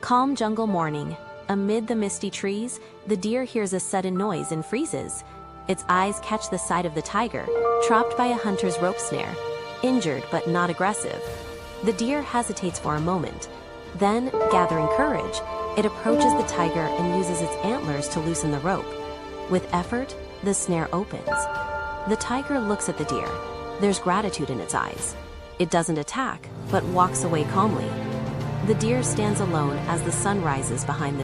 Calm jungle morning. Amid the misty trees, the deer hears a sudden noise and freezes. Its eyes catch the sight of the tiger, trapped by a hunter's rope snare. Injured but not aggressive. The deer hesitates for a moment. Then, gathering courage, it approaches the tiger and uses its antlers to loosen the rope. With effort, the snare opens. The tiger looks at the deer. There's gratitude in its eyes. It doesn't attack, but walks away calmly. The deer stands alone as the sun rises behind the